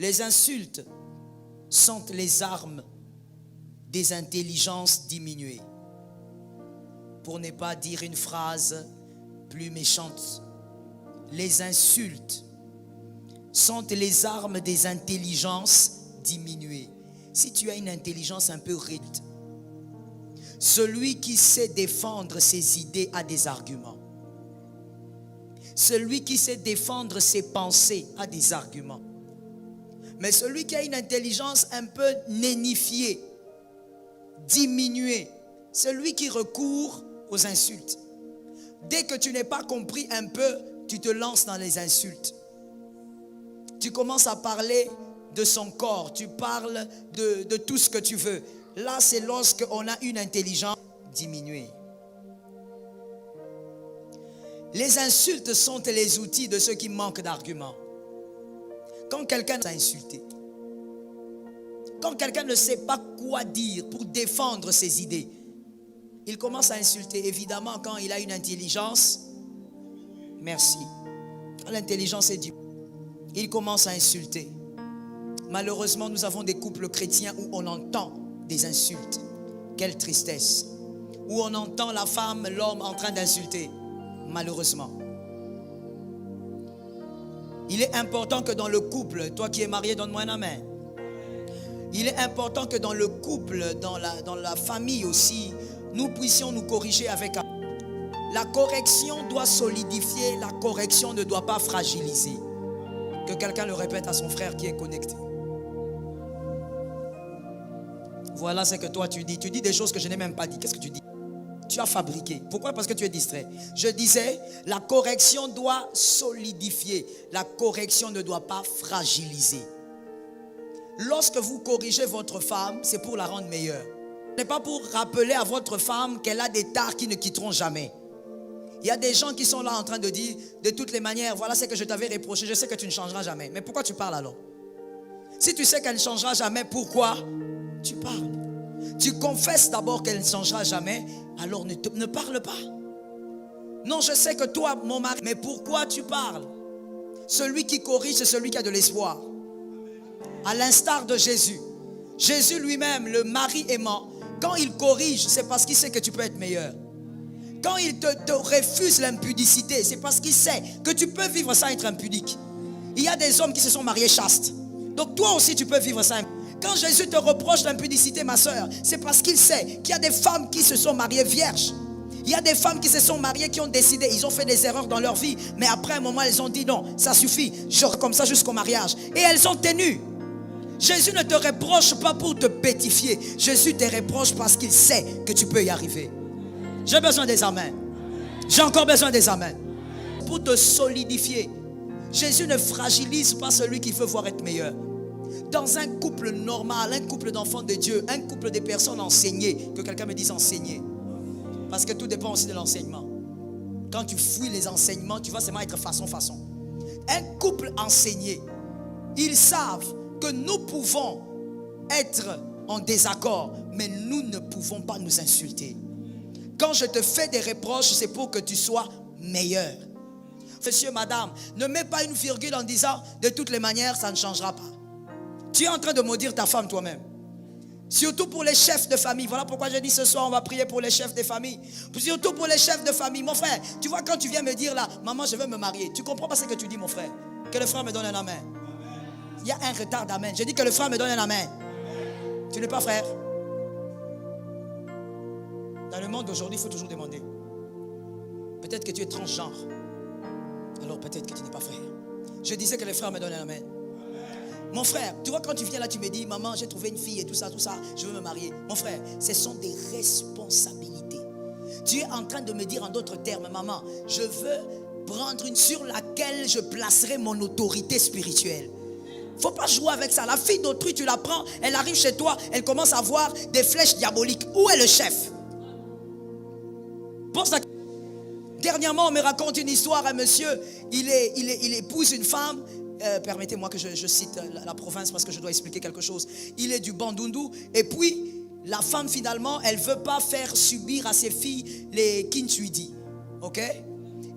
Les insultes sont les armes des intelligences diminuées. Pour ne pas dire une phrase plus méchante, les insultes sont les armes des intelligences diminuées. Si tu as une intelligence un peu réduite, celui qui sait défendre ses idées a des arguments. Celui qui sait défendre ses pensées a des arguments. Mais celui qui a une intelligence un peu nénifiée, diminuée, celui qui recourt aux insultes. Dès que tu n'es pas compris un peu, tu te lances dans les insultes. Tu commences à parler de son corps, tu parles de tout ce que tu veux. Là, c'est lorsqu'on a une intelligence diminuée. Les insultes sont les outils de ceux qui manquent d'arguments. Quand quelqu'un t'a insulté, quand quelqu'un ne sait pas quoi dire pour défendre ses idées, il commence à insulter. Évidemment, quand il a une intelligence, merci. Quand l'intelligence est due, il commence à insulter. Malheureusement, nous avons des couples chrétiens où on entend des insultes. Quelle tristesse. Où on entend la femme, l'homme en train d'insulter. Malheureusement. Il est important que dans le couple, toi qui es marié, donne-moi un amen. Il est important que dans le couple, dans la famille aussi, nous puissions nous corriger avec amour. La correction doit solidifier, la correction ne doit pas fragiliser. Que quelqu'un le répète à son frère qui est connecté. Voilà ce que toi tu dis. Tu dis des choses que je n'ai même pas dit. Qu'est-ce que tu dis? Tu as fabriqué. Pourquoi? Parce que tu es distrait. Je disais, la correction doit solidifier. La correction ne doit pas fragiliser. Lorsque vous corrigez votre femme, c'est pour la rendre meilleure. Ce n'est pas pour rappeler à votre femme qu'elle a des tares qui ne quitteront jamais. Il y a des gens qui sont là en train de dire, de toutes les manières, voilà ce que je t'avais reproché, je sais que tu ne changeras jamais. Mais pourquoi tu parles alors? Si tu sais qu'elle ne changera jamais, pourquoi tu parles? Tu confesses d'abord qu'elle ne changera jamais, alors ne parle pas. Non, je sais que toi, mon mari, mais pourquoi tu parles? Celui qui corrige, c'est celui qui a de l'espoir. À l'instar de Jésus. Jésus lui-même, le mari aimant, quand il corrige, c'est parce qu'il sait que tu peux être meilleur. Quand il te refuse l'impudicité, c'est parce qu'il sait que tu peux vivre sans être impudique. Il y a des hommes qui se sont mariés chastes. Donc toi aussi tu peux vivre sans. Quand Jésus te reproche l'impudicité, ma soeur, c'est parce qu'il sait qu'il y a des femmes qui se sont mariées vierges. Il y a des femmes qui se sont mariées, qui ont décidé, ils ont fait des erreurs dans leur vie. Mais après un moment, elles ont dit non, ça suffit. Je comme ça jusqu'au mariage. Et elles ont tenu. Jésus ne te reproche pas pour te pétifier. Jésus te reproche parce qu'il sait que tu peux y arriver. J'ai besoin des amens. J'ai encore besoin des amens. Pour te solidifier. Jésus ne fragilise pas celui qui veut voir être meilleur. Dans un couple normal, un couple d'enfants de Dieu, un couple de personnes enseignées, que quelqu'un me dise enseigner. Parce que tout dépend aussi de l'enseignement. Quand tu fouilles les enseignements, tu vas seulement être façon. Un couple enseigné, ils savent que nous pouvons être en désaccord, mais nous ne pouvons pas nous insulter. Quand je te fais des reproches, c'est pour que tu sois meilleur. Monsieur, madame, ne mets pas une virgule en disant de toutes les manières, ça ne changera pas. Tu es en train de maudire ta femme toi-même. Surtout pour les chefs de famille. Voilà pourquoi je dis ce soir, on va prier pour les chefs de famille. Surtout pour les chefs de famille. Mon frère, tu vois quand tu viens me dire là, maman, je veux me marier. Tu comprends pas ce que tu dis, mon frère? Que le frère me donne un amen. Il y a un retard d'amen. J'ai dit que le frère me donne un amen. Tu n'es pas frère? Dans le monde d'aujourd'hui, il faut toujours demander. Peut-être que tu es transgenre. Alors peut-être que tu n'es pas frère. Je disais que le frère me donne un amen. Mon frère, tu vois quand tu viens là, tu me dis, maman, j'ai trouvé une fille et tout ça, je veux me marier. Mon frère, ce sont des responsabilités. Tu es en train de me dire en d'autres termes, maman, je veux prendre une sur laquelle je placerai mon autorité spirituelle. Il ne faut pas jouer avec ça. La fille d'autrui, tu la prends, elle arrive chez toi, elle commence à voir des flèches diaboliques. Où est le chef? Pense à... Dernièrement, on me raconte une histoire. Un monsieur, il épouse une femme. Permettez-moi que je cite la province parce que je dois expliquer quelque chose. Il est du Bandundu. Et puis, la femme finalement, elle ne veut pas faire subir à ses filles les Kintuidi. Ok?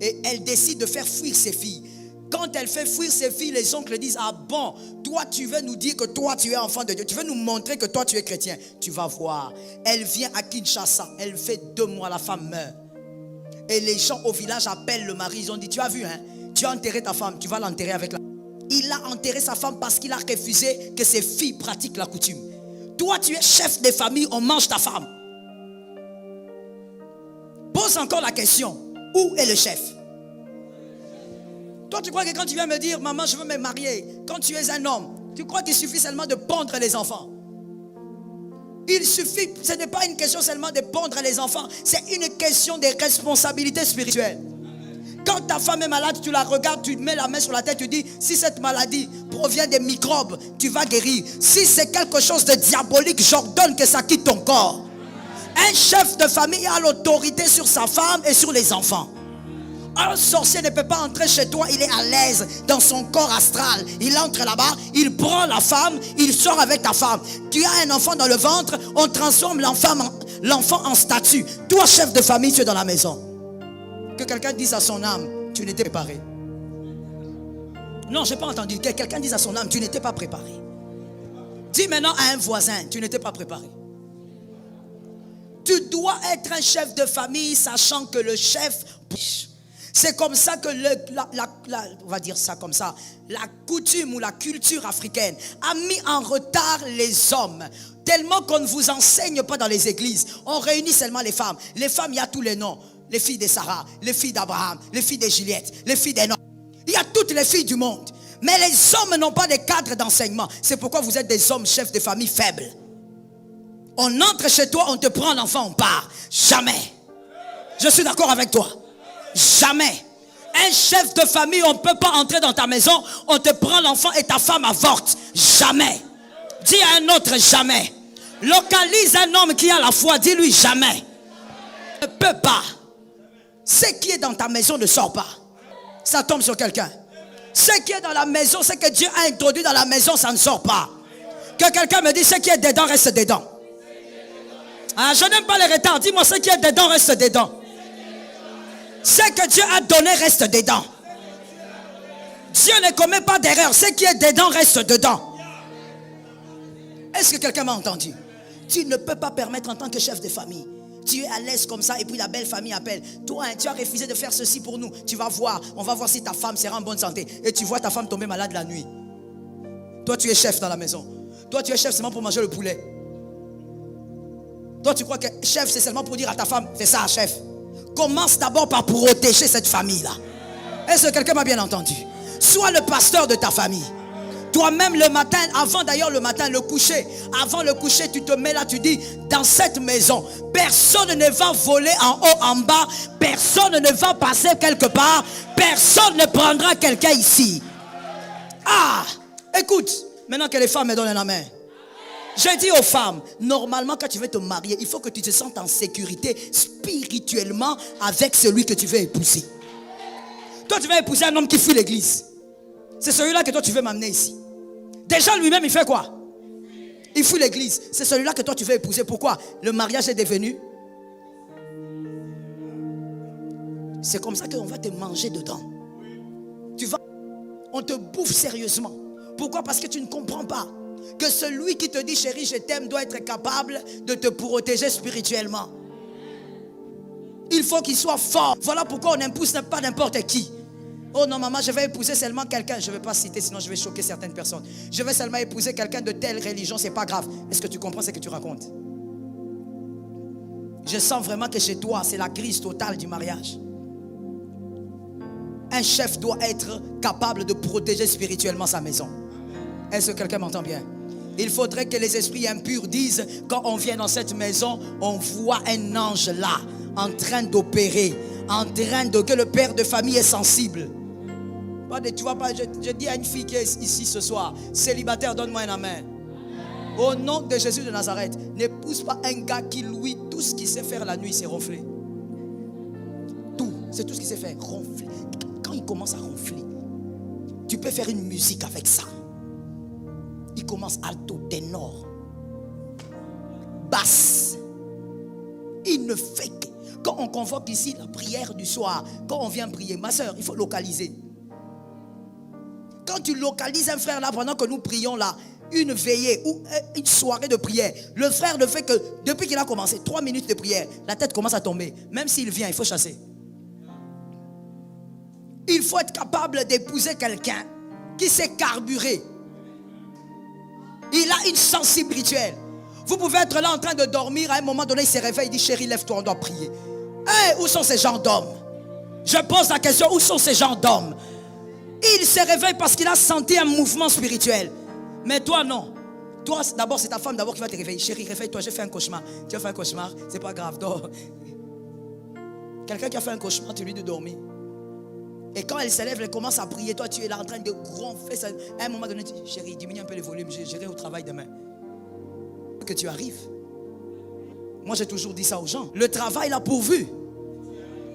Et elle décide de faire fuir ses filles. Quand elle fait fuir ses filles, les oncles disent, ah bon, toi tu veux nous dire que toi tu es enfant de Dieu, tu veux nous montrer que toi tu es chrétien. Tu vas voir, elle vient à Kinshasa, elle fait 2 mois, la femme meurt. Et les gens au village appellent le mari, ils ont dit, tu as vu, hein, tu as enterré ta femme, tu vas l'enterrer avec la... Il a enterré sa femme parce qu'il a refusé que ses filles pratiquent la coutume. Toi tu es chef de famille, on mange ta femme. Pose encore la question, où est le chef? Toi, tu crois que quand tu viens me dire, maman, je veux me marier, quand tu es un homme, tu crois qu'il suffit seulement de pondre les enfants? Il suffit, ce n'est pas une question seulement de pondre les enfants, c'est une question de responsabilité spirituelle. Quand ta femme est malade, tu la regardes, tu mets la main sur la tête, tu dis, si cette maladie provient des microbes, tu vas guérir. Si c'est quelque chose de diabolique, j'ordonne que ça quitte ton corps. Un chef de famille a l'autorité sur sa femme et sur les enfants. Un sorcier ne peut pas entrer chez toi, il est à l'aise dans son corps astral. Il entre là-bas, il prend la femme, il sort avec ta femme. Tu as un enfant dans le ventre, on transforme l'enfant en statue. Toi, chef de famille, tu es dans la maison. Que quelqu'un dise à son âme, tu n'étais pas préparé. Non, je n'ai pas entendu. Que quelqu'un dise à son âme, tu n'étais pas préparé. Dis maintenant à un voisin, tu n'étais pas préparé. Tu dois être un chef de famille, sachant que le chef... C'est comme ça que on va dire ça comme ça, la coutume ou la culture africaine a mis en retard les hommes. Tellement qu'on ne vous enseigne pas dans les églises. On réunit seulement les femmes. Les femmes, il y a tous les noms. Les filles de Sarah, les filles d'Abraham, les filles de Juliette, les filles d'Enoch. Il y a toutes les filles du monde. Mais les hommes n'ont pas de cadre d'enseignement. C'est pourquoi vous êtes des hommes chefs de famille faibles. On entre chez toi, on te prend l'enfant, on part. Jamais. Je suis d'accord avec toi. Jamais. Un chef de famille, on ne peut pas entrer dans ta maison, on te prend l'enfant et ta femme avorte. Jamais. Dis à un autre jamais. Localise un homme qui a la foi, dis-lui jamais. Ne peut pas. Ce qui est dans ta maison ne sort pas. Ça tombe sur quelqu'un. Ce qui est dans la maison, ce que Dieu a introduit dans la maison, ça ne sort pas. Que quelqu'un me dise ce qui est dedans reste dedans. Ah, je n'aime pas les retards. Dis-moi ce qui est dedans reste dedans. Ce que Dieu a donné reste dedans. Dieu ne commet pas d'erreur. Ce qui est dedans reste dedans. Est-ce que quelqu'un m'a entendu? Tu ne peux pas permettre en tant que chef de famille. Tu es à l'aise comme ça et puis la belle famille appelle. Toi, hein, tu as refusé de faire ceci pour nous. Tu vas voir. On va voir si ta femme sera en bonne santé. Et tu vois ta femme tomber malade la nuit. Toi, tu es chef dans la maison. Toi, tu es chef seulement pour manger le poulet. Toi, tu crois que chef, c'est seulement pour dire à ta femme, fais ça, chef. Commence d'abord par protéger cette famille-là. Est-ce que quelqu'un m'a bien entendu? Sois le pasteur de ta famille. Toi-même le matin, avant d'ailleurs le matin, le coucher. Avant le coucher, tu te mets là, tu dis, dans cette maison, personne ne va voler en haut, en bas. Personne ne va passer quelque part. Personne ne prendra quelqu'un ici. Ah, écoute, maintenant que les femmes me donnent la main. Je dis aux femmes, normalement quand tu veux te marier, il faut que tu te sentes en sécurité spirituellement avec celui que tu veux épouser. Toi tu veux épouser un homme qui fuit l'église. C'est celui-là que toi tu veux m'amener ici. Déjà lui-même il fait quoi? Il fuit l'église. C'est celui-là que toi tu veux épouser. Pourquoi? Le mariage est devenu. C'est comme ça qu'on va te manger dedans. On te bouffe sérieusement. Pourquoi? Parce que tu ne comprends pas que celui qui te dit chérie je t'aime doit être capable de te protéger spirituellement. Il faut qu'il soit fort. Voilà pourquoi on n'épouse pas n'importe qui. Oh non maman, je vais épouser seulement quelqu'un. Je ne vais pas citer sinon je vais choquer certaines personnes. Je vais seulement épouser quelqu'un de telle religion, c'est pas grave. Est-ce que tu comprends ce que tu racontes? Je sens vraiment que chez toi c'est la crise totale du mariage. Un chef doit être capable de protéger spirituellement sa maison. Est-ce que quelqu'un m'entend bien? Il faudrait que les esprits impurs disent, quand on vient dans cette maison, on voit un ange là, en train d'opérer, en train de... que le père de famille est sensible. Tu vois pas, je dis à une fille qui est ici ce soir, célibataire, donne-moi un amen. Au nom de Jésus de Nazareth, n'épouse pas un gars qui, lui, tout ce qu'il sait faire la nuit, c'est ronfler. Tout, c'est tout ce qu'il sait faire, ronfler. Quand il commence à ronfler, tu peux faire une musique avec ça. Il commence alto, ténor, basse. Il ne fait que... Quand on convoque ici la prière du soir, quand on vient prier, ma soeur, il faut localiser. quand tu localises un frère là, pendant que nous prions là, une veillée ou une soirée de prière, le frère ne fait que, depuis qu'il a commencé, 3 minutes de prière, la tête commence à tomber. Même s'il vient, il faut chasser. Il faut être capable d'épouser quelqu'un qui sait carburer. Il a une sensibilité spirituelle. Vous pouvez être là en train de dormir, à un moment donné, il se réveille, il dit, chérie, lève-toi, on doit prier. Hey, où sont ces gens d'hommes? Je pose la question, où sont ces gens d'hommes? Il se réveille parce qu'il a senti un mouvement spirituel. Mais toi, non. Toi, d'abord, c'est ta femme d'abord qui va te réveiller. Chérie, réveille-toi, j'ai fait un cauchemar. Tu as fait un cauchemar, c'est pas grave, dors. Quelqu'un qui a fait un cauchemar, tu lui dis de dormir. Et quand elle se lève, elle commence à prier. Toi, tu es là en train de ronfler. À un moment donné, tu dis, chérie, diminue un peu le volume, j'irai au travail demain. Que tu arrives. Moi, j'ai toujours dit ça aux gens. Le travail l'a pourvu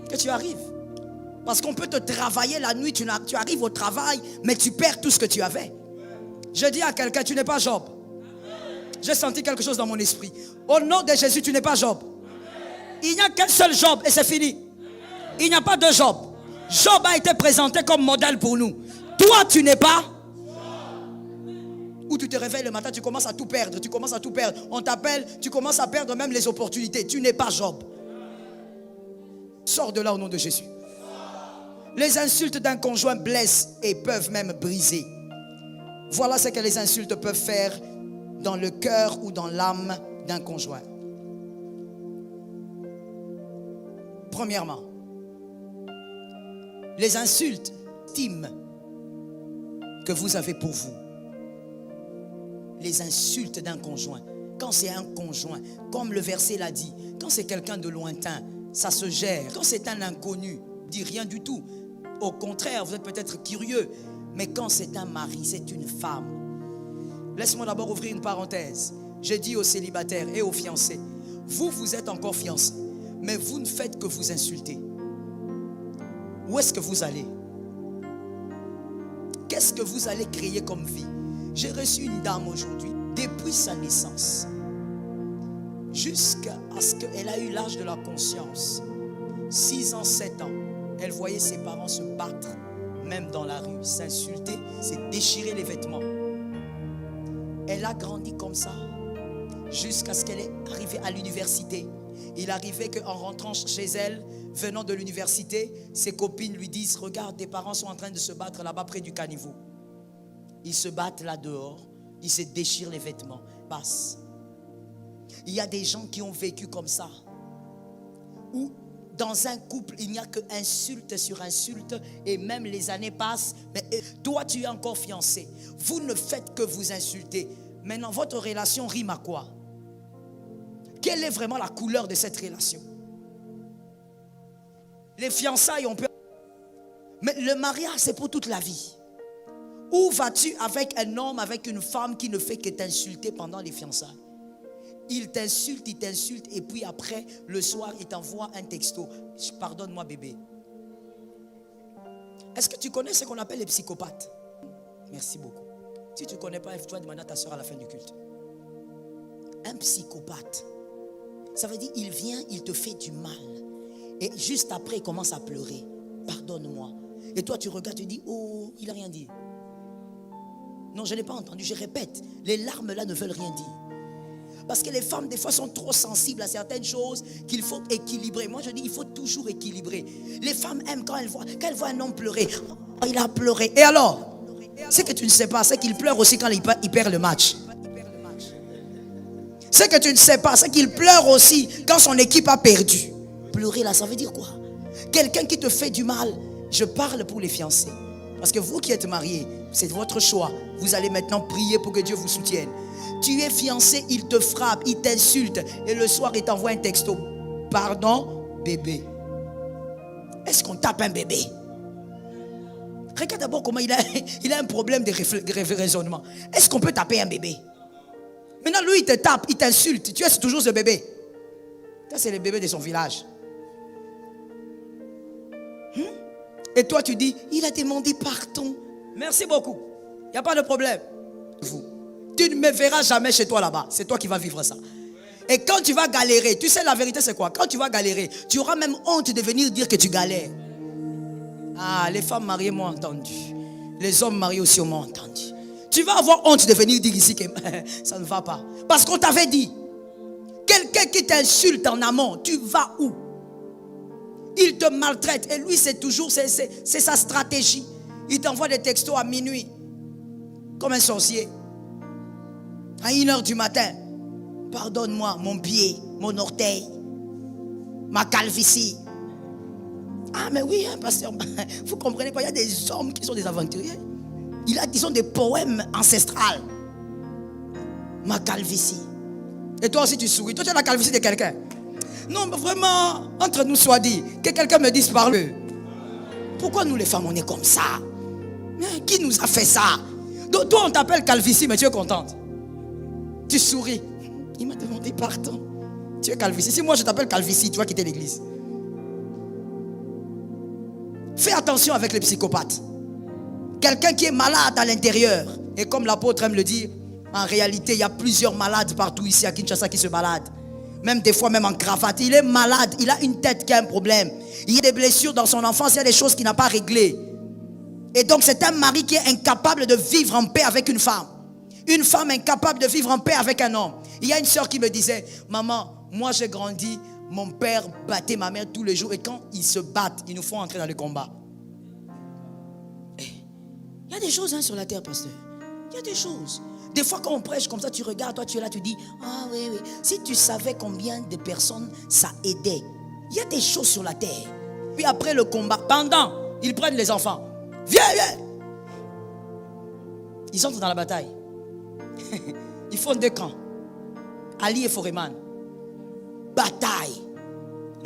que tu arrives. Parce qu'on peut te travailler la nuit, tu arrives au travail, mais tu perds tout ce que tu avais. Je dis à quelqu'un, tu n'es pas Job. J'ai senti quelque chose dans mon esprit. Au nom de Jésus, tu n'es pas Job. Il n'y a qu'un seul Job et c'est fini. Il n'y a pas de Job. Job a été présenté comme modèle pour nous. Toi, tu n'es pas. Où tu te réveilles le matin, tu commences à tout perdre. Tu commences à tout perdre. On t'appelle, tu commences à perdre même les opportunités. Tu n'es pas Job. Sors de là au nom de Jésus. Les insultes d'un conjoint blessent et peuvent même briser. Voilà ce que les insultes peuvent faire dans le cœur ou dans l'âme d'un conjoint. Premièrement, les insultes, l'estime que vous avez pour vous. Les insultes d'un conjoint. Quand c'est un conjoint, comme le verset l'a dit, quand c'est quelqu'un de lointain, ça se gère. Quand c'est un inconnu, dit rien du tout. Au contraire, vous êtes peut-être curieux. Mais quand c'est un mari, c'est une femme. Laisse-moi d'abord ouvrir une parenthèse. J'ai dit aux célibataires et aux fiancés, vous êtes encore fiancés, mais vous ne faites que vous insulter. Où est-ce que vous allez? Qu'est-ce que vous allez créer comme vie? J'ai reçu une dame aujourd'hui, depuis sa naissance, jusqu'à ce qu'elle a eu l'âge de la conscience, 6 ans, 7 ans, elle voyait ses parents se battre, même dans la rue, s'insulter, se déchirer les vêtements. Elle a grandi comme ça, jusqu'à ce qu'elle est arrivée à l'université. Il arrivait qu'en rentrant chez elle, venant de l'université, ses copines lui disent, regarde, tes parents sont en train de se battre là-bas près du caniveau. Ils se battent là dehors, ils se déchirent les vêtements, passent. Il y a des gens qui ont vécu comme ça, où dans un couple, il n'y a que insulte sur insulte et même les années passent. Mais toi, tu es encore fiancé. Vous ne faites que vous insulter. Maintenant, votre relation rime à quoi? Quelle est vraiment la couleur de cette relation? Les fiançailles, on peut... Mais le mariage, c'est pour toute la vie. Où vas-tu avec un homme, avec une femme qui ne fait que t'insulter pendant les fiançailles? Il t'insulte, et puis après, le soir, il t'envoie un texto. Pardonne-moi, bébé. Est-ce que tu connais ce qu'on appelle les psychopathes? Merci beaucoup. Si tu ne connais pas, tu vas demander à ta soeur à la fin du culte. Un psychopathe, ça veut dire, il vient, il te fait du mal. Et juste après, il commence à pleurer. Pardonne-moi. Et toi, tu regardes, tu dis, oh, il n'a rien dit. Non, je n'ai pas entendu, je répète. Les larmes là ne veulent rien dire. Parce que les femmes, des fois, sont trop sensibles à certaines choses qu'il faut équilibrer. Moi, je dis, il faut toujours équilibrer. Les femmes aiment quand elles voient un homme pleurer. Oh, il a pleuré. Et alors? Ce que tu ne sais pas, c'est qu'il pleure aussi quand il perd le match. Ce que tu ne sais pas, c'est qu'il pleure aussi quand son équipe a perdu. Pleurer là, ça veut dire quoi? Quelqu'un qui te fait du mal. Je parle pour les fiancés. Parce que vous qui êtes mariés, c'est votre choix. Vous allez maintenant prier pour que Dieu vous soutienne. Tu es fiancé, il te frappe, il t'insulte. Et le soir, il t'envoie un texto. Pardon, bébé. Est-ce qu'on tape un bébé? Regarde d'abord comment il a un problème de raisonnement. Est-ce qu'on peut taper un bébé? Maintenant, lui, il te tape, il t'insulte. Tu es toujours ce bébé. Ça, c'est le bébé de son village. Et toi, tu dis, il a demandé pardon. Merci beaucoup. Il n'y a pas de problème. Tu ne me verras jamais chez toi là-bas. C'est toi qui vas vivre ça. Et quand tu vas galérer, tu sais la vérité c'est quoi? Quand tu vas galérer, tu auras même honte de venir dire que tu galères. Ah, les femmes mariées m'ont entendu. Les hommes mariés aussi m'ont entendu. Tu vas avoir honte de venir dire ici que ça ne va pas. Parce qu'on t'avait dit. Quelqu'un qui t'insulte en amont, tu vas où? Il te maltraite. Et lui, c'est toujours, c'est sa stratégie. Il t'envoie des textos à minuit. Comme un sorcier. À 1h du matin. Pardonne-moi, mon pied, mon orteil, ma calvitie. Ah, mais oui, hein, pasteur. Vous comprenez pas, il y a des hommes qui sont des aventuriers. Ils ont des poèmes ancestrales. Ma calvitie. Et toi aussi, tu souris. Toi, tu as la calvitie de quelqu'un. Non, mais vraiment, entre nous soit dit, que quelqu'un me dise par eux. Pourquoi nous les femmes, on est comme ça? Qui nous a fait ça? Donc, toi, on t'appelle calvitie, mais tu es contente. Tu souris. Il m'a demandé pardon. Tu es calvitie. Si moi je t'appelle calvitie, tu vas quitter l'église. Fais attention avec les psychopathes. Quelqu'un qui est malade à l'intérieur. Et comme l'apôtre aime le dire, en réalité, il y a plusieurs malades partout ici à Kinshasa qui se baladent. Même des fois, même en cravate. Il est malade. Il a une tête qui a un problème. Il y a des blessures dans son enfance. Il y a des choses qu'il n'a pas réglées. Et donc, c'est un mari qui est incapable de vivre en paix avec une femme. Une femme incapable de vivre en paix avec un homme. Il y a une soeur qui me disait, maman, moi j'ai grandi, mon père battait ma mère tous les jours. Et quand ils se battent, ils nous font entrer dans le combat. Il y a des choses sur la terre, pasteur. Il y a des choses. Des fois quand on prêche comme ça, tu regardes, toi tu es là, tu dis, ah oui, oui. Si tu savais combien de personnes ça aidait. Il y a des choses sur la terre. Puis après le combat, pendant, ils prennent les enfants. Viens, viens. Ils entrent dans la bataille. Ils font 2 camps. Ali et Foreman. Bataille.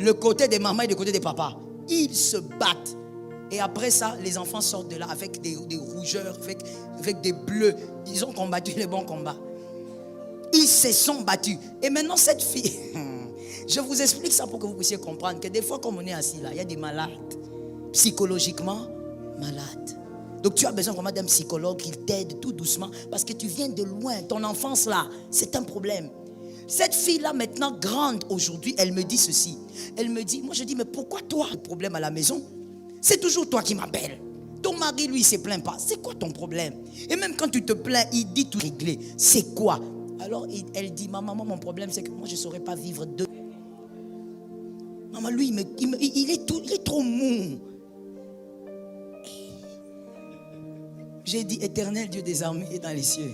Le côté des mamans et le côté des papas. Ils se battent. Et après ça, les enfants sortent de là avec des rougeurs, avec des bleus. Ils ont combattu les bons combats. Ils se sont battus. Et maintenant cette fille, je vous explique ça pour que vous puissiez comprendre que des fois comme on est assis là, il y a des malades. Psychologiquement malades. Donc tu as besoin vraiment d'un psychologue qui t'aide tout doucement parce que tu viens de loin. Ton enfance là, c'est un problème. Cette fille-là maintenant grande aujourd'hui, elle me dit ceci. Elle me dit, moi je dis, mais pourquoi toi, le problème à la maison? C'est toujours toi qui m'appelles. Ton mari, lui, il ne se plaint pas. C'est quoi ton problème? Et même quand tu te plains, il dit tout réglé. C'est quoi? Alors elle dit, maman, mon problème c'est que moi je ne saurais pas vivre deux. Maman, lui, il est trop mou. J'ai dit, éternel Dieu des armées est dans les cieux.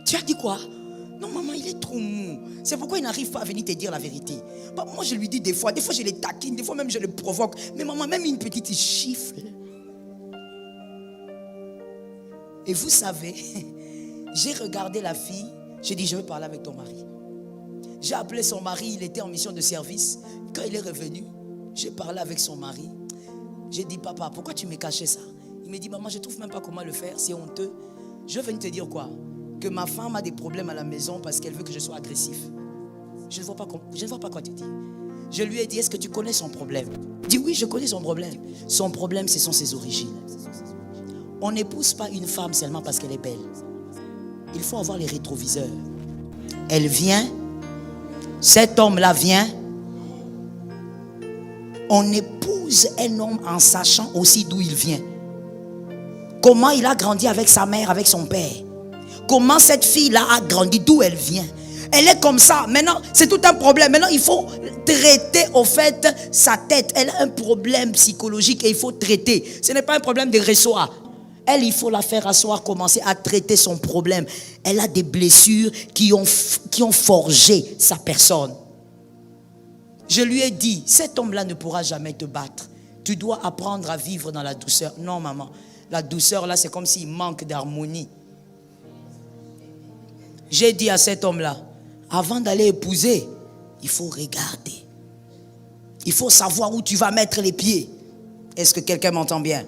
Tu as dit quoi? Non, maman, il est trop mou. C'est pourquoi il n'arrive pas à venir te dire la vérité. Moi, je lui dis des fois je les taquine, des fois même je les provoque. Mais maman, même une petite, il chiffre. Et vous savez, j'ai regardé la fille, j'ai dit, je vais parler avec ton mari. J'ai appelé son mari, il était en mission de service. Quand il est revenu, j'ai parlé avec son mari. J'ai dit, papa, pourquoi tu me cachais ça? Il me dit, maman, je ne trouve même pas comment le faire, c'est honteux. Je viens te dire quoi? Que ma femme a des problèmes à la maison parce qu'elle veut que je sois agressif. Je ne vois pas quoi tu dis. Je lui ai dit, est-ce que tu connais son problème? Il dit, oui, je connais son problème. Son problème, ce sont ses origines. On n'épouse pas une femme seulement parce qu'elle est belle. Il faut avoir les rétroviseurs. Elle vient, cet homme-là vient. On épouse un homme en sachant aussi d'où il vient. Comment il a grandi avec sa mère, avec son père. Comment cette fille-là a grandi, d'où elle vient. Elle est comme ça. Maintenant, c'est tout un problème. Maintenant, il faut traiter au fait sa tête. Elle a un problème psychologique et il faut traiter. Ce n'est pas un problème de ressort. Elle, il faut la faire asseoir, commencer à traiter son problème. Elle a des blessures qui ont forgé sa personne. Je lui ai dit, cet homme-là ne pourra jamais te battre. Tu dois apprendre à vivre dans la douceur. Non, maman. La douceur, là, c'est comme s'il manque d'harmonie. J'ai dit à cet homme-là, avant d'aller épouser, il faut regarder. Il faut savoir où tu vas mettre les pieds. Est-ce que quelqu'un m'entend bien?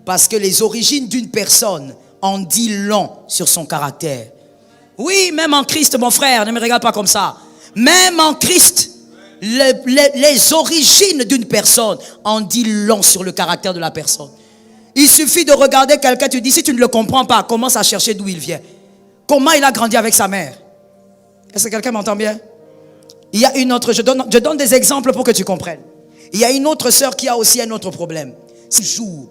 Parce que les origines d'une personne en disent long sur son caractère. Oui, même en Christ, mon frère, ne me regarde pas comme ça. Même en Christ, les origines d'une personne en disent long sur le caractère de la personne. Il suffit de regarder quelqu'un, tu dis, si tu ne le comprends pas, commence à chercher d'où il vient. Comment il a grandi avec sa mère. Est-ce que quelqu'un m'entend bien? Il y a une autre, je donne des exemples pour que tu comprennes. Il y a une autre sœur qui a aussi un autre problème. C'est le jour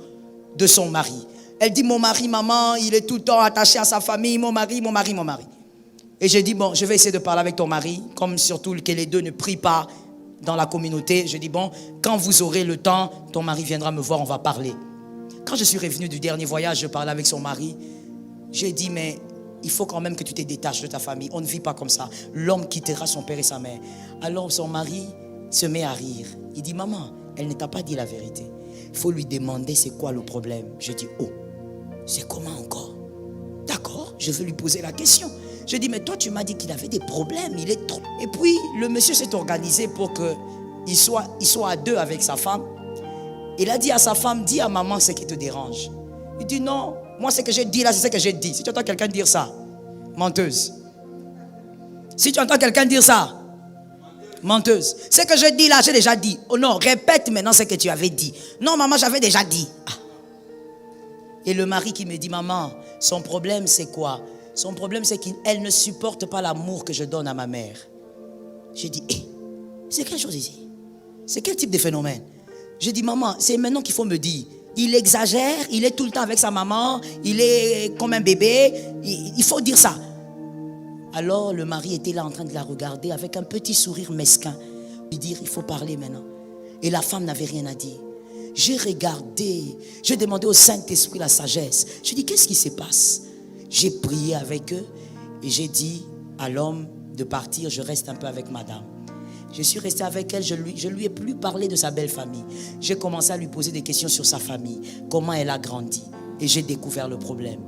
de son mari. Elle dit, mon mari, maman, il est tout le temps attaché à sa famille, mon mari, mon mari, mon mari. Et j'ai dit, bon, je vais essayer de parler avec ton mari, comme surtout que les deux ne prient pas dans la communauté. Je dis, bon, quand vous aurez le temps, ton mari viendra me voir, on va parler. Quand je suis revenu du dernier voyage, je parlais avec son mari. J'ai dit, mais il faut quand même que tu te détaches de ta famille. On ne vit pas comme ça. L'homme quittera son père et sa mère. Alors son mari se met à rire. Il dit, maman, elle ne t'a pas dit la vérité. Il faut lui demander c'est quoi le problème. Je dis, oh, c'est comment encore? D'accord, je vais lui poser la question. Je dis, mais toi tu m'as dit qu'il avait des problèmes, il est trop... Et puis le monsieur s'est organisé pour qu'il soit à deux avec sa femme. Il a dit à sa femme, dis à maman ce qui te dérange. Il dit, non, moi ce que j'ai dit là, c'est ce que j'ai dit. Si tu entends quelqu'un dire ça, menteuse. Si tu entends quelqu'un dire ça, menteuse. Ce que je dis là, j'ai déjà dit. Oh non, répète maintenant ce que tu avais dit. Non, maman, j'avais déjà dit. Ah. Et le mari qui me dit, maman, son problème c'est quoi? Son problème c'est qu'elle ne supporte pas l'amour que je donne à ma mère. J'ai dit, hé, c'est quelle chose ici? C'est quel type de phénomène? J'ai dit, maman, c'est maintenant qu'il faut me dire. Il exagère, il est tout le temps avec sa maman, il est comme un bébé, il faut dire ça. Alors le mari était là en train de la regarder avec un petit sourire mesquin. Lui dire, il faut parler maintenant. Et la femme n'avait rien à dire. J'ai regardé, j'ai demandé au Saint-Esprit la sagesse. J'ai dit, qu'est-ce qui se passe? J'ai prié avec eux et j'ai dit à l'homme de partir, je reste un peu avec madame. Je suis resté avec elle, je lui ai plus parlé de sa belle famille. J'ai commencé à lui poser des questions sur sa famille, comment elle a grandi. Et j'ai découvert le problème.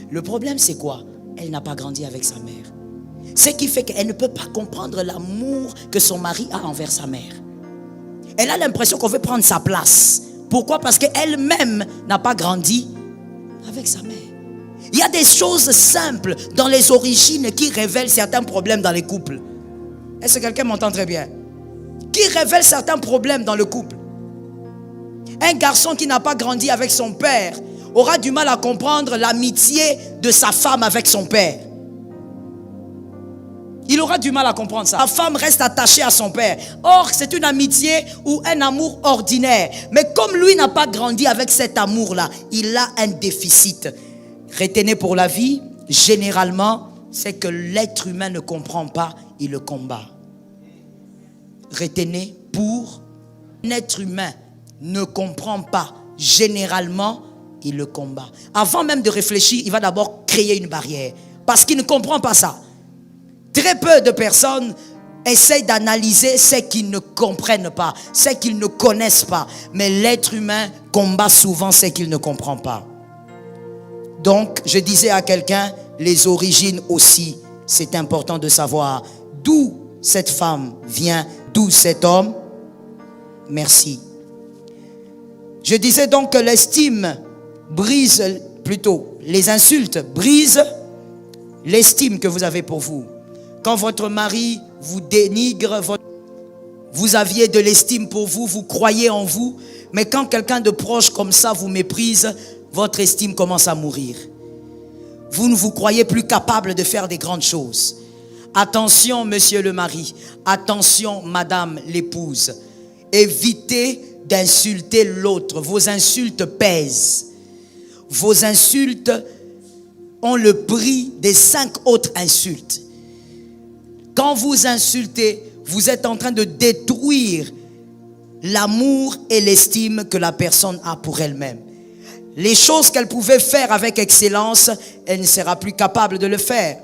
Le problème c'est quoi? Elle n'a pas grandi avec sa mère. Ce qui fait qu'elle ne peut pas comprendre l'amour que son mari a envers sa mère. Elle a l'impression qu'on veut prendre sa place. Pourquoi? Parce qu'elle-même n'a pas grandi avec sa mère. Il y a des choses simples dans les origines qui révèlent certains problèmes dans les couples. Est-ce que quelqu'un m'entend très bien? Qui révèlent certains problèmes dans le couple. Un garçon qui n'a pas grandi avec son père aura du mal à comprendre l'amitié de sa femme avec son père. Il aura du mal à comprendre ça. La femme reste attachée à son père. Or, c'est une amitié ou un amour ordinaire. Mais comme lui n'a pas grandi avec cet amour-là, il a un déficit. Retenez pour la vie, généralement, c'est que l'être humain ne comprend pas, il le combat. Retenez, pour un être humain ne comprend pas, généralement, il le combat. Avant même de réfléchir, il va d'abord créer une barrière. Parce qu'il ne comprend pas ça. Très peu de personnes essayent d'analyser ce qu'ils ne comprennent pas, ce qu'ils ne connaissent pas. Mais l'être humain combat souvent ce qu'il ne comprend pas. Donc, je disais à quelqu'un, les origines aussi, c'est important de savoir d'où cette femme vient, d'où cet homme. Merci. Je disais donc que l'estime brise, plutôt, les insultes brisent l'estime que vous avez pour vous. Quand votre mari vous dénigre, vous aviez de l'estime pour vous, vous croyez en vous, mais quand quelqu'un de proche comme ça vous méprise, votre estime commence à mourir. Vous ne vous croyez plus capable de faire des grandes choses. Attention, monsieur le mari, attention, madame l'épouse. Évitez d'insulter l'autre. Vos insultes pèsent. Vos insultes ont le prix des 5 autres insultes. Quand vous insultez, vous êtes en train de détruire l'amour et l'estime que la personne a pour elle-même. Les choses qu'elle pouvait faire avec excellence, elle ne sera plus capable de le faire.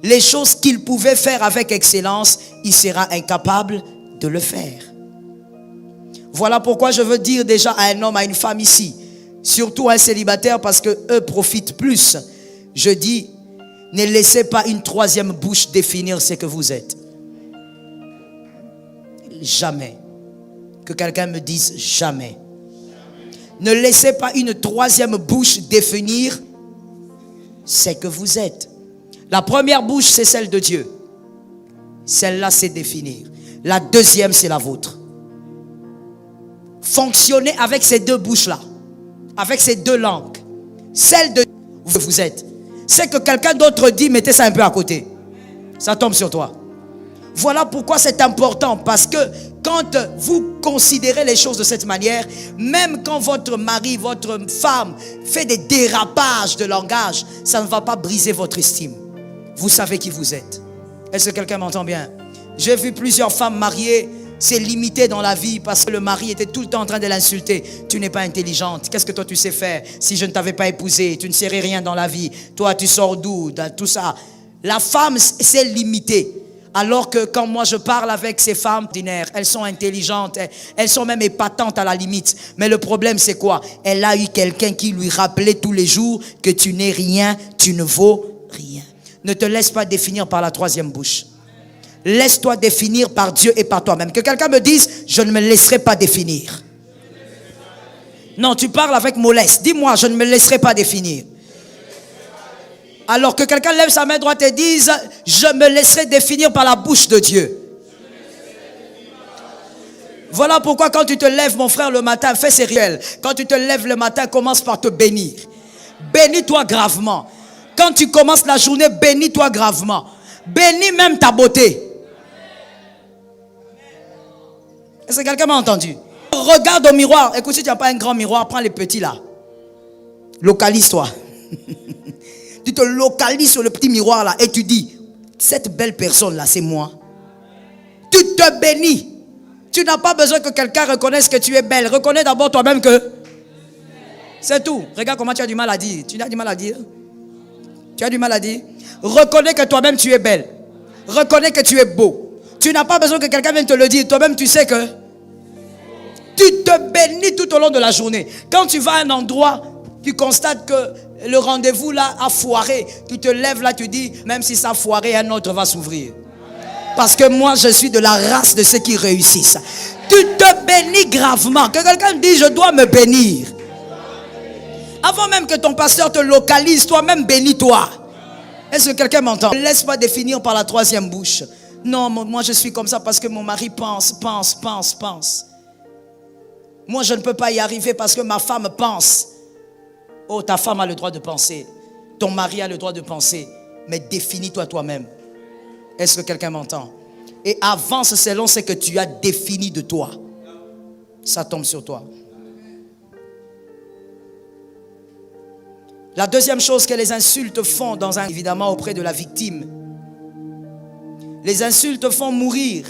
Les choses qu'il pouvait faire avec excellence, il sera incapable de le faire. Voilà pourquoi je veux dire déjà à un homme, à une femme ici, surtout à un célibataire, parce qu'eux profitent plus. Je dis, ne laissez pas une troisième bouche définir ce que vous êtes. Jamais. Que quelqu'un me dise jamais. Ne laissez pas une troisième bouche définir ce que vous êtes. La première bouche, c'est celle de Dieu. Celle-là, c'est définir. La deuxième, c'est la vôtre. Fonctionnez avec ces deux bouches-là. Avec ces deux langues. Celle de Dieu, vous êtes. C'est que quelqu'un d'autre dit, mettez ça un peu à côté. Ça tombe sur toi. Voilà pourquoi c'est important. Parce que quand vous considérez les choses de cette manière, même quand votre mari, votre femme fait des dérapages de langage, ça ne va pas briser votre estime. Vous savez qui vous êtes. Est-ce que quelqu'un m'entend bien? J'ai vu plusieurs femmes mariées, c'est limité dans la vie parce que le mari était tout le temps en train de l'insulter. Tu n'es pas intelligente. Qu'est-ce que toi tu sais faire? Si je ne t'avais pas épousé, tu ne serais rien dans la vie. Toi, tu sors d'où? Tout ça. La femme, c'est limité. Alors que quand moi je parle avec ces femmes ordinaires, elles sont intelligentes, elles sont même épatantes à la limite. Mais le problème c'est quoi? Elle a eu quelqu'un qui lui rappelait tous les jours que tu n'es rien, tu ne vaux rien. Ne te laisse pas définir par la troisième bouche. Laisse-toi définir par Dieu et par toi-même. Que quelqu'un me dise, je ne me laisserai pas définir. Non, tu parles avec mollesse. Dis-moi, je ne me laisserai pas définir. Alors que quelqu'un lève sa main droite et dise, je me laisserai définir par la bouche de Dieu. Voilà pourquoi quand tu te lèves, mon frère, le matin, fais ces rituels. Quand tu te lèves le matin, commence par te bénir. Bénis-toi gravement. Quand tu commences la journée, bénis-toi gravement. Bénis même ta beauté. Est-ce que quelqu'un m'a entendu? Regarde au miroir. Écoute, si tu n'as pas un grand miroir, prends les petits là. Localise-toi. Tu te localises sur le petit miroir là et tu dis, cette belle personne là, c'est moi. Tu te bénis. Tu n'as pas besoin que quelqu'un reconnaisse que tu es belle. Reconnais d'abord toi-même que c'est tout. Regarde comment tu as du mal à dire. Tu as du mal à dire. Tu as du mal à dire. Reconnais que toi-même tu es belle. Reconnais que tu es beau. Tu n'as pas besoin que quelqu'un vienne te le dire. Toi-même tu sais que tu te bénis tout au long de la journée. Quand tu vas à un endroit, tu constates que le rendez-vous là a foiré. Tu te lèves là, tu dis, même si ça a foiré, un autre va s'ouvrir. Parce que moi, je suis de la race de ceux qui réussissent. Tu te bénis gravement. Que quelqu'un me dise, je dois me bénir. Avant même que ton pasteur te localise, toi-même bénis-toi. Est-ce que quelqu'un m'entend? Ne laisse pas définir par la troisième bouche. Non, moi je suis comme ça parce que mon mari pense. Moi je ne peux pas y arriver parce que ma femme pense. Oh, ta femme a le droit de penser. Ton mari a le droit de penser. Mais définis-toi toi-même. Est-ce que quelqu'un m'entend? Et avance selon ce que tu as défini de toi. Ça tombe sur toi. La deuxième chose que les insultes font, évidemment auprès de la victime. Les insultes font mourir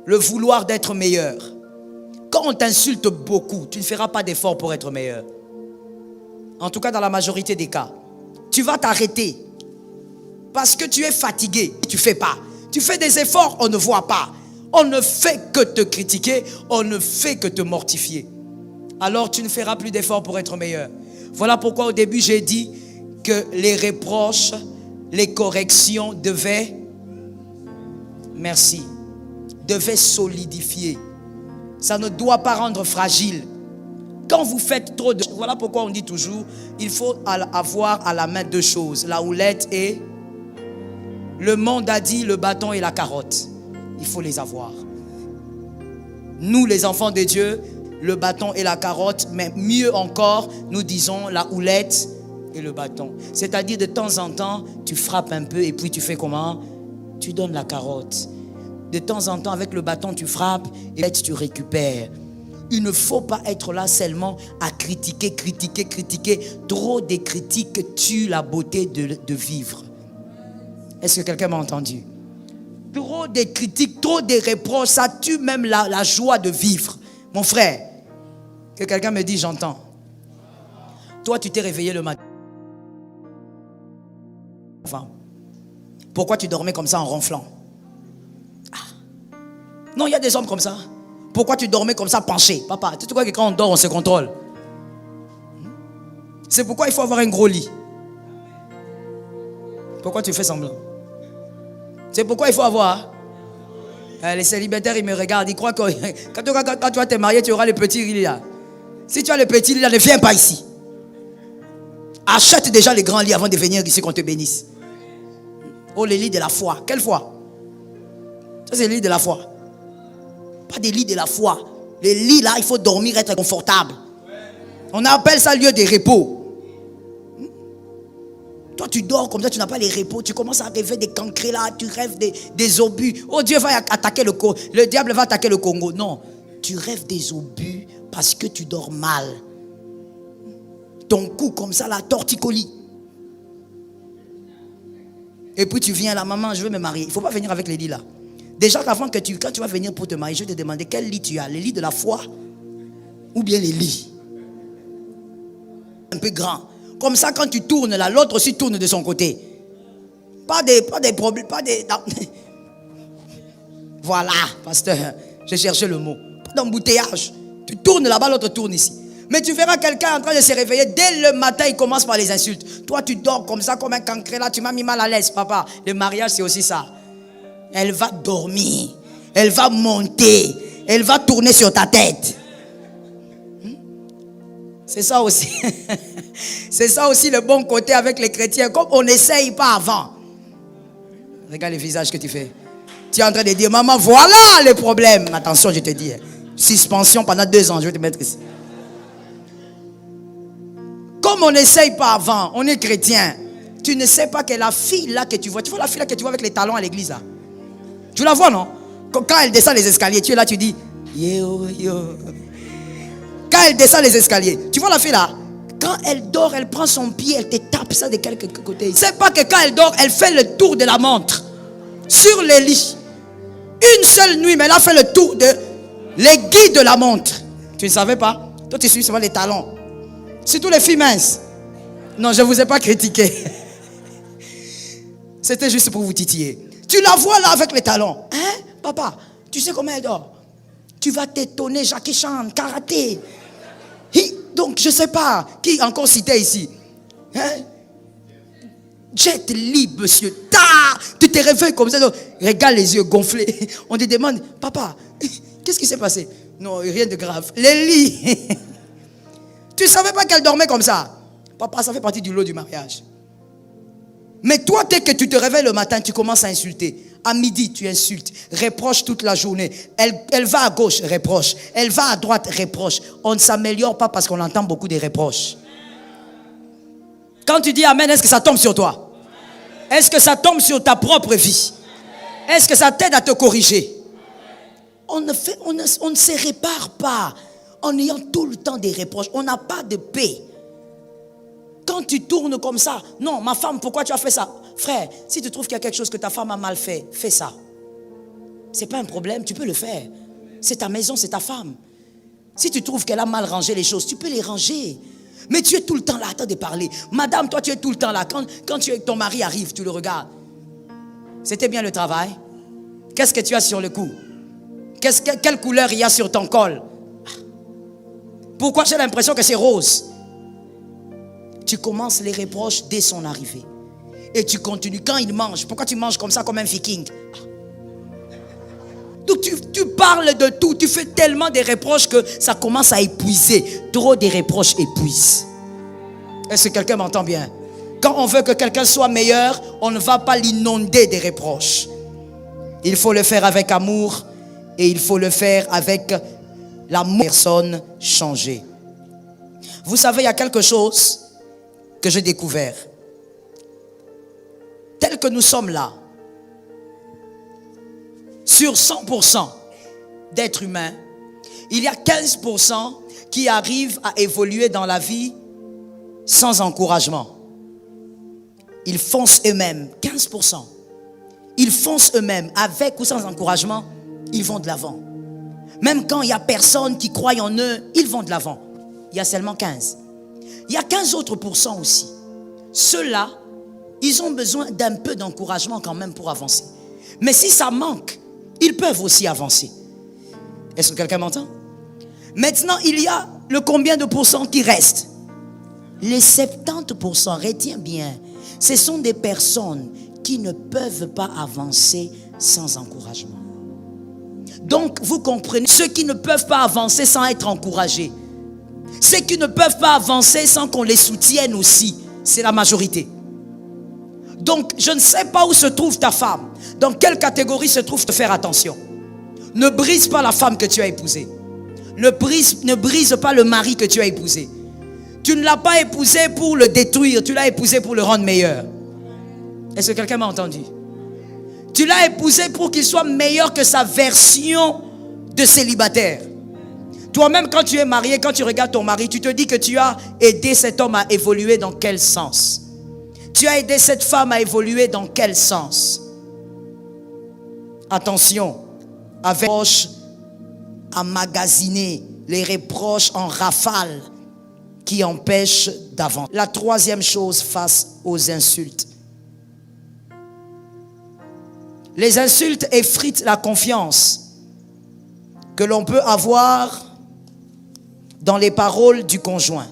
le vouloir d'être meilleur. Quand on t'insulte beaucoup, tu ne feras pas d'effort pour être meilleur. En tout cas, dans la majorité des cas. Tu vas t'arrêter. Parce que tu es fatigué. Tu ne fais pas. Tu fais des efforts, on ne voit pas. On ne fait que te critiquer. On ne fait que te mortifier. Alors tu ne feras plus d'efforts pour être meilleur. Voilà pourquoi au début j'ai dit que les reproches, les corrections devaient solidifier. Ça ne doit pas rendre fragile. Quand vous faites trop de... Voilà pourquoi on dit toujours, il faut avoir à la main deux choses, la houlette et... Le monde a dit le bâton et la carotte. Il faut les avoir. Nous les enfants de Dieu, le bâton et la carotte, mais mieux encore, nous disons la houlette et le bâton. C'est-à-dire de temps en temps, tu frappes un peu et puis tu fais comment? Tu donnes la carotte. De temps en temps, avec le bâton, tu frappes et tu récupères. Il ne faut pas être là seulement à critiquer. Trop de critiques tuent la beauté de vivre. Est-ce que quelqu'un m'a entendu? Trop de critiques, trop de reproches, ça tue même la joie de vivre. Mon frère, que quelqu'un me dise, j'entends. Toi, tu t'es réveillé le matin. Enfin, pourquoi tu dormais comme ça en ronflant? Non, il y a des hommes comme ça. Pourquoi tu dormais comme ça penché? Papa, tu sais quoi que quand on dort, on se contrôle. C'est pourquoi il faut avoir un gros lit. Pourquoi tu fais semblant? C'est pourquoi il faut avoir. Les célibataires, ils me regardent. Ils croient que quand tu vas te marier, tu auras le petit lit là. Si tu as le petit lit là, ne viens pas ici. Achète déjà les grands lits avant de venir ici qu'on te bénisse. Oh, les lits de la foi. Quelle foi? Ça, c'est les lits de la foi. Pas des lits de la foi. Les lits là, il faut dormir, être confortable. On appelle ça lieu de repos. Toi, tu dors comme ça, tu n'as pas les repos. Tu commences à rêver des cancrés là, tu rêves des obus. Oh, Dieu va attaquer le Congo. Le diable va attaquer le Congo. Non, tu rêves des obus parce que tu dors mal. Ton cou comme ça, la torticolis. Et puis tu viens là, maman, je veux me marier. Il ne faut pas venir avec les lits là. Déjà qu'avant quand tu vas venir pour te marier, je vais te demander quel lit tu as. Les lits de la foi ou bien les lits un peu grands. Comme ça, quand tu tournes là, l'autre aussi tourne de son côté. Pas des problèmes, pas des... Voilà, pasteur, j'ai cherché le mot. Pas d'embouteillage. Tu tournes là-bas, l'autre tourne ici. Mais tu verras quelqu'un en train de se réveiller. Dès le matin, il commence par les insultes. Toi, tu dors comme ça, comme un cancré là. Tu m'as mis mal à l'aise, papa. Le mariage, c'est aussi ça. Elle va dormir. Elle va monter. Elle va tourner sur ta tête. C'est ça aussi. C'est ça aussi le bon côté avec les chrétiens. Comme on n'essaye pas avant. Regarde le visage que tu fais. Tu es en train de dire, maman, voilà les problèmes. Attention, je te dis. Suspension pendant 2 ans. Je vais te mettre ici. Comme on n'essaye pas avant, on est chrétien. Tu ne sais pas que la fille là que tu vois la fille là que tu vois avec les talons à l'église là. Tu la vois, non? Quand elle descend les escaliers, tu es là, tu dis, yo, yo. Quand elle descend les escaliers, tu vois la fille là? Quand elle dort, elle prend son pied, elle te tape ça de quelques côtés. C'est pas que quand elle dort, elle fait le tour de la montre. Sur les lits. Une seule nuit, mais elle a fait le tour de l'aiguille de la montre. Tu ne savais pas? Toi, tu suis seulement les talons. Surtout les filles minces. Non, je ne vous ai pas critiqué. C'était juste pour vous titiller. Tu la vois là avec les talons. Hein, papa? Tu sais comment elle dort? Tu vas t'étonner, Jackie Chan, karaté. Donc, je ne sais pas. Qui encore citait ici? Hein? Jet Li, monsieur. Tu te réveilles comme ça. Donc, regarde les yeux gonflés. On te demande, papa, qu'est-ce qui s'est passé? Non, rien de grave. Les lits. Tu ne savais pas qu'elle dormait comme ça. Papa, ça fait partie du lot du mariage. Mais toi, dès que tu te réveilles le matin, tu commences à insulter. À midi, tu insultes. Reproche toute la journée. Elle va à gauche, reproche. Elle va à droite, reproche. On ne s'améliore pas parce qu'on entend beaucoup de reproches. Quand tu dis Amen, est-ce que ça tombe sur toi? Est-ce que ça tombe sur ta propre vie? Est-ce que ça t'aide à te corriger? On ne se répare pas en ayant tout le temps des reproches. On n'a pas de paix. Quand tu tournes comme ça, non, ma femme, pourquoi tu as fait ça? Frère, si tu trouves qu'il y a quelque chose que ta femme a mal fait, fais ça. Ce n'est pas un problème, tu peux le faire. C'est ta maison, c'est ta femme. Si tu trouves qu'elle a mal rangé les choses, tu peux les ranger. Mais tu es tout le temps là, attends de parler. Madame, toi, tu es tout le temps là. Quand ton mari arrive, tu le regardes. C'était bien le travail? Qu'est-ce que tu as sur le cou? Quelle couleur il y a sur ton col? Pourquoi j'ai l'impression que c'est rose? Tu commences les reproches dès son arrivée. Et tu continues. Quand il mange, pourquoi tu manges comme ça, comme un viking? Donc tu parles de tout. Tu fais tellement de reproches que ça commence à épuiser. Trop de reproches épuisent. Est-ce que quelqu'un m'entend bien? Quand on veut que quelqu'un soit meilleur, on ne va pas l'inonder des reproches. Il faut le faire avec amour. Et il faut le faire avec l'amour de la personne changée. Vous savez, il y a quelque chose que j'ai découvert. Tel que nous sommes là, sur 100% d'êtres humains, il y a 15% qui arrivent à évoluer dans la vie sans encouragement. Ils foncent eux-mêmes, 15%. Ils foncent eux-mêmes, avec ou sans encouragement, ils vont de l'avant. Même quand il n'y a personne qui croit en eux, ils vont de l'avant. Il y a seulement 15. Il y a 15 autres pourcents aussi. Ceux-là, ils ont besoin d'un peu d'encouragement quand même pour avancer. Mais si ça manque, ils peuvent aussi avancer. Est-ce que quelqu'un m'entend? Maintenant, il y a le combien de pourcents qui restent? Les 70%, retiens bien, ce sont des personnes qui ne peuvent pas avancer sans encouragement. Donc, vous comprenez, ceux qui ne peuvent pas avancer sans être encouragés, ceux qui ne peuvent pas avancer sans qu'on les soutienne aussi, c'est la majorité. Donc, je ne sais pas où se trouve ta femme, dans quelle catégorie se trouve, te faire attention. Ne brise pas la femme que tu as épousée. Ne brise pas le mari que tu as épousé. Tu ne l'as pas épousé pour le détruire, tu l'as épousé pour le rendre meilleur. Est-ce que quelqu'un m'a entendu? Tu l'as épousé pour qu'il soit meilleur que sa version de célibataire. Toi-même, quand tu es marié, quand tu regardes ton mari, tu te dis que tu as aidé cet homme à évoluer dans quel sens? Tu as aidé cette femme à évoluer dans quel sens? Attention, avec les reproches à magasiner, les reproches en rafale qui empêchent d'avancer. La troisième chose face aux insultes. Les insultes effritent la confiance que l'on peut avoir dans les paroles du conjoint.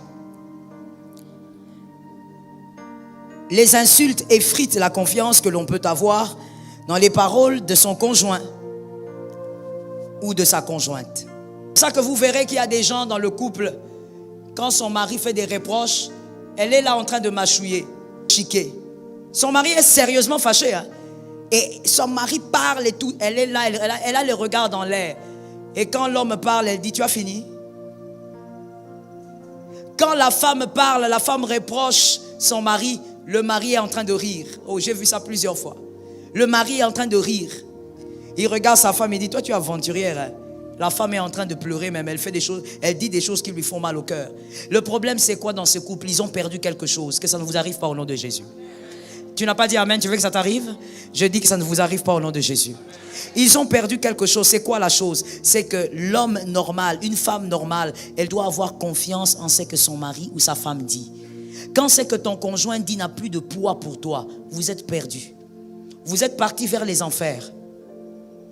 Les insultes effritent la confiance que l'on peut avoir dans les paroles de son conjoint ou de sa conjointe. C'est ça que vous verrez qu'il y a des gens dans le couple, quand son mari fait des reproches, elle est là en train de mâchouiller, chiquer. Son mari est sérieusement fâché, hein? Et son mari parle et tout, elle est là, elle a le regard dans l'air. Et quand l'homme parle, elle dit, tu as fini? Quand la femme parle, la femme reproche son mari, le mari est en train de rire. Oh, j'ai vu ça plusieurs fois. Le mari est en train de rire. Il regarde sa femme et dit, toi tu es aventurière, hein? La femme est en train de pleurer même, elle fait des choses, elle dit des choses qui lui font mal au cœur. Le problème c'est quoi dans ce couple? Ils ont perdu quelque chose, que ça ne vous arrive pas au nom de Jésus. Tu n'as pas dit amen, tu veux que ça t'arrive? Je dis que ça ne vous arrive pas au nom de Jésus. Ils ont perdu quelque chose. C'est quoi la chose? C'est que l'homme normal, une femme normale, elle doit avoir confiance en ce que son mari ou sa femme dit. Quand c'est que ton conjoint dit n'a plus de poids pour toi, vous êtes perdu. Vous êtes parti vers les enfers.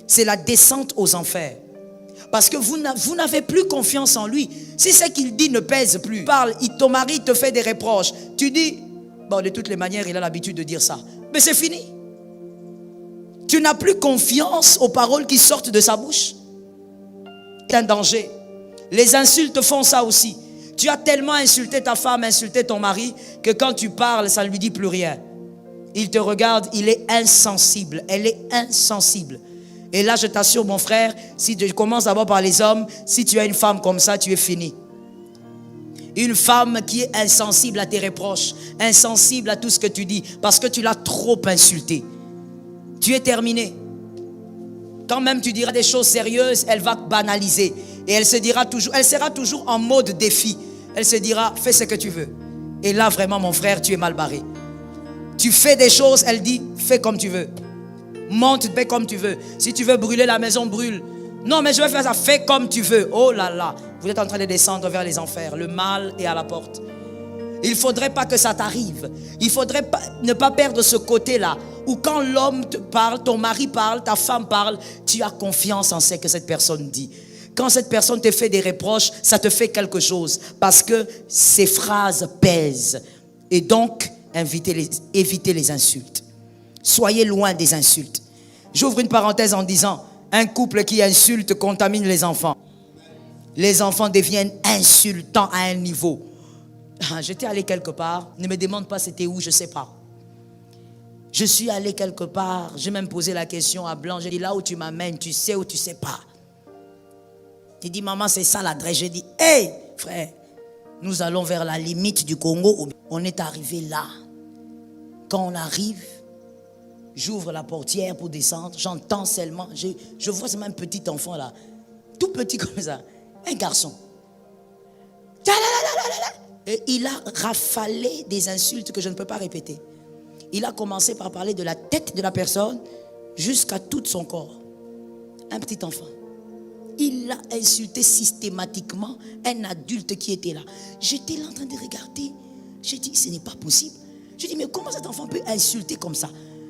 C'est la descente aux enfers. Parce que vous n'avez plus confiance en lui. Si ce qu'il dit ne pèse plus, ton mari te fait des reproches, tu dis, bon, de toutes les manières, il a l'habitude de dire ça. Mais c'est fini. Tu n'as plus confiance aux paroles qui sortent de sa bouche. C'est un danger. Les insultes font ça aussi. Tu as tellement insulté ta femme, insulté ton mari, que quand tu parles, ça ne lui dit plus rien. Il te regarde, il est insensible. Elle est insensible. Et là, je t'assure, mon frère, si tu commences d'abord par les hommes, si tu as une femme comme ça, tu es fini. Une femme qui est insensible à tes reproches, insensible à tout ce que tu dis, parce que tu l'as trop insulté. Tu es terminé. Quand même tu diras des choses sérieuses, elle va banaliser. Et elle sera toujours en mode défi. Elle se dira, fais ce que tu veux. Et là, vraiment, mon frère, tu es mal barré. Tu fais des choses, elle dit, fais comme tu veux. Monte, fais comme tu veux. Si tu veux brûler la maison, brûle. Non, mais je vais faire ça, fais comme tu veux. Oh là là, vous êtes en train de descendre vers les enfers. Le mal est à la porte. Il ne faudrait pas que ça t'arrive. Il ne faudrait ne pas perdre ce côté-là. Où quand l'homme te parle, ton mari parle, ta femme parle, tu as confiance en ce que cette personne dit. Quand cette personne te fait des reproches, ça te fait quelque chose. Parce que ces phrases pèsent. Et donc, évitez les insultes. Soyez loin des insultes. J'ouvre une parenthèse en disant, un couple qui insulte contamine les enfants. Les enfants deviennent insultants à un niveau. J'étais allé quelque part, ne me demande pas c'était où, je ne sais pas. Je suis allé quelque part, j'ai même posé la question à Blanc, j'ai dit là où tu m'amènes, tu sais ou tu ne sais pas. Il dit maman c'est ça l'adresse, j'ai dit hey frère, nous allons vers la limite du Congo, on est arrivé là. Quand on arrive, j'ouvre la portière pour descendre, j'entends seulement, je vois seulement un petit enfant là, tout petit comme ça, un garçon. Et il a rafalé des insultes que je ne peux pas répéter. Il a commencé par parler de la tête de la personne jusqu'à tout son corps. Un petit enfant. Il a insulté systématiquement un adulte qui était là. J'étais là en train de regarder. J'ai dit, ce n'est pas possible. Je dis, mais comment cet enfant peut insulter comme ça?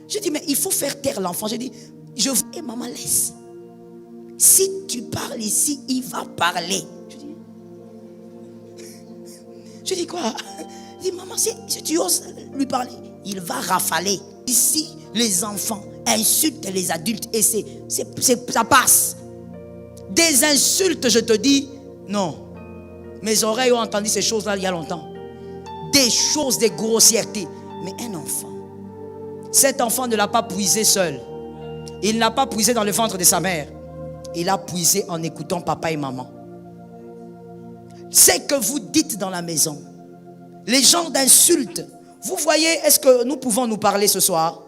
Je dis, mais il faut faire taire l'enfant. J'ai dit, et maman laisse. Si tu parles ici, il va parler. Je dis quoi? Je dis, maman, si tu oses lui parler, il va rafaler. Ici, les enfants insultent les adultes et ça passe. Des insultes, je te dis, non. Mes oreilles ont entendu ces choses-là il y a longtemps. Des choses, des grossièretés. Mais un enfant, cet enfant ne l'a pas puisé seul. Il n'a pas puisé dans le ventre de sa mère. Il a puisé en écoutant papa et maman. Ce que vous dites dans la maison, Les gens d'insultes. Vous voyez, est-ce que nous pouvons nous parler ce soir?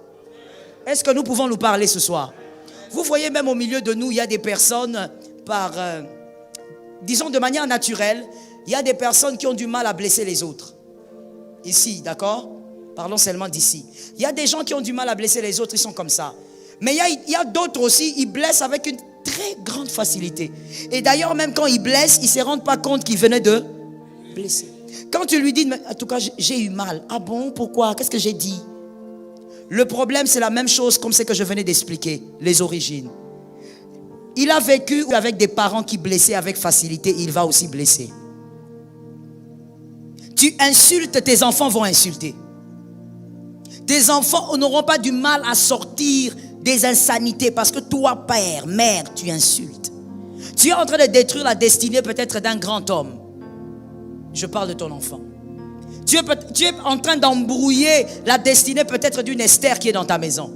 Est-ce que nous pouvons nous parler ce soir? Vous voyez, même au milieu de nous, il y a des personnes disons de manière naturelle, il y a des personnes qui ont du mal à blesser les autres. Ici, d'accord? Parlons seulement d'ici. Il y a des gens qui ont du mal à blesser les autres, ils sont comme ça. Mais il y a d'autres aussi, ils blessent avec une très grande facilité. Et d'ailleurs, même quand ils blessent, ils ne se rendent pas compte qu'ils venaient de blesser. Quand tu lui dis, mais en tout cas, j'ai eu mal. Ah bon, pourquoi? Qu'est-ce que j'ai dit? Le problème, c'est la même chose comme ce que je venais d'expliquer, les origines. Il a vécu avec des parents qui blessaient avec facilité, il va aussi blesser. Tu insultes, tes enfants vont insulter. Tes enfants n'auront pas du mal à sortir des insanités parce que toi, père, mère, tu insultes. Tu es en train de détruire la destinée peut-être d'un grand homme. Je parle de ton enfant. Tu es en train d'embrouiller la destinée peut-être d'une Esther qui est dans ta maison.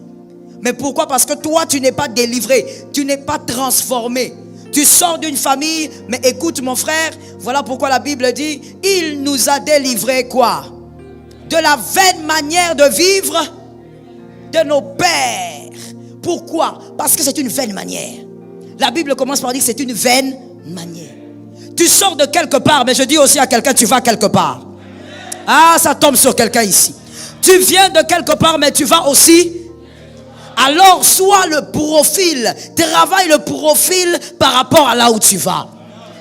Mais pourquoi? Parce que toi, tu n'es pas délivré. Tu n'es pas transformé. Tu sors d'une famille. Mais écoute mon frère, voilà pourquoi la Bible dit, il nous a délivrés quoi? De la vaine manière de vivre de nos pères. Pourquoi? Parce que c'est une vaine manière. La Bible commence par dire que c'est une vaine manière. Tu sors de quelque part, mais je dis aussi à quelqu'un, tu vas quelque part. Ah, ça tombe sur quelqu'un ici. Tu viens de quelque part, mais tu vas aussi. Alors, sois le profil. Travaille le profil par rapport à là où tu vas.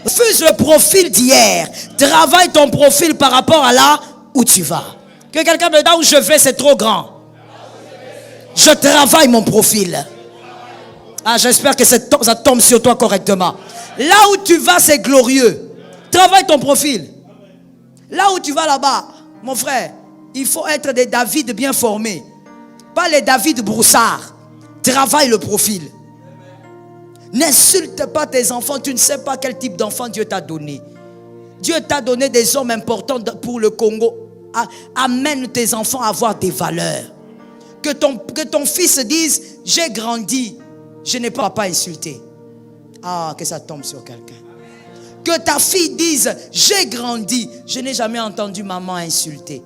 Refuse le profil d'hier. Travaille ton profil par rapport à là où tu vas. Que quelqu'un me dise, là où je vais, c'est trop grand. Je travaille mon profil. Ah, j'espère que ça tombe sur toi correctement. Là où tu vas, c'est glorieux. Travaille ton profil. Là où tu vas là-bas, mon frère, il faut être des David bien formés. Pas les David broussards. Travaille le profil. N'insulte pas tes enfants. Tu ne sais pas quel type d'enfant Dieu t'a donné. Dieu t'a donné des hommes importants pour le Congo. Amène tes enfants à avoir des valeurs. Que ton fils dise, j'ai grandi, je n'ai pas insulté. Ah, que ça tombe sur quelqu'un. Que ta fille dise, j'ai grandi, je n'ai jamais entendu maman insulter.